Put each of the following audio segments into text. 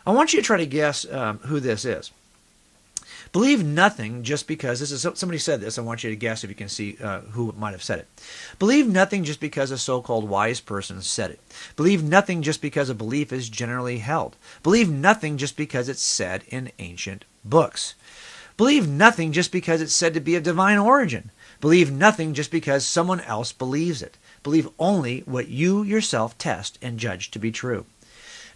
I want you to try to guess who this is. Believe nothing just because, somebody said this, I want you to guess if you can see who might have said it. Believe nothing just because a so-called wise person said it. Believe nothing just because a belief is generally held. Believe nothing just because it's said in ancient books. Believe nothing just because it's said to be of divine origin. Believe nothing just because someone else believes it. Believe only what you yourself test and judge to be true.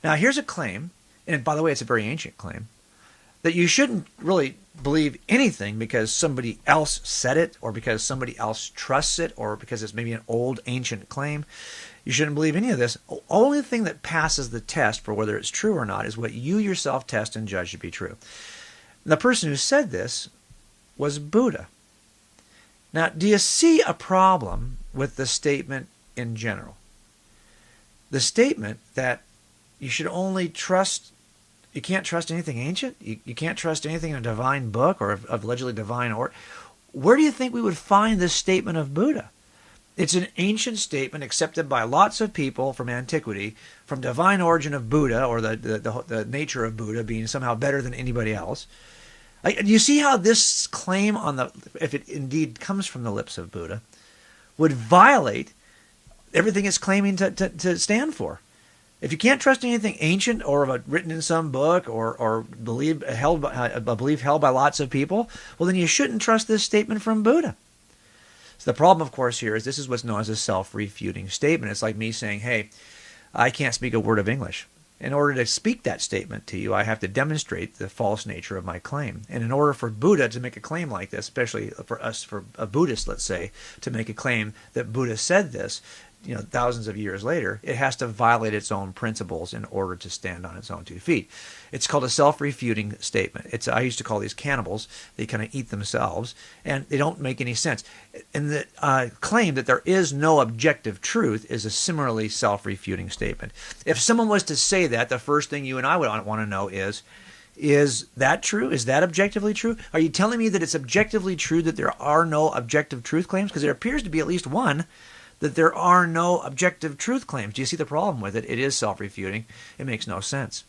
Now here's a claim, and by the way, it's a very ancient claim, that you shouldn't really believe anything because somebody else said it, or because somebody else trusts it, or because it's maybe an old ancient claim. You shouldn't believe any of this. The only thing that passes the test for whether it's true or not is what you yourself test and judge to be true. The person who said this was Buddha. Now, do you see a problem with the statement in general? The statement that you should only trust, you can't trust anything ancient, you can't trust anything in a divine book or of allegedly divine order. Where do you think we would find this statement of Buddha? It's an ancient statement accepted by lots of people from antiquity, from divine origin of Buddha, or the nature of Buddha being somehow better than anybody else. Do you see how this claim, if it indeed comes from the lips of Buddha, would violate everything it's claiming to stand for? If you can't trust anything ancient or written in some book or a belief held by lots of people, well, then you shouldn't trust this statement from Buddha. So the problem, of course, here is this is what's known as a self-refuting statement. It's like me saying, hey, I can't speak a word of English. In order to speak that statement to you, I have to demonstrate the false nature of my claim. And in order for Buddha to make a claim like this, especially for us, for a Buddhist, let's say, to make a claim that Buddha said this, thousands of years later, it has to violate its own principles in order to stand on its own 2 feet. It's called a self-refuting statement. I used to call these cannibals. They kind of eat themselves, and they don't make any sense. And the claim that there is no objective truth is a similarly self-refuting statement. If someone was to say that, the first thing you and I would want to know is that true? Is that objectively true? Are you telling me that it's objectively true that there are no objective truth claims? Because there appears to be at least one, that there are no objective truth claims. Do you see the problem with it? It is self-refuting. It makes no sense.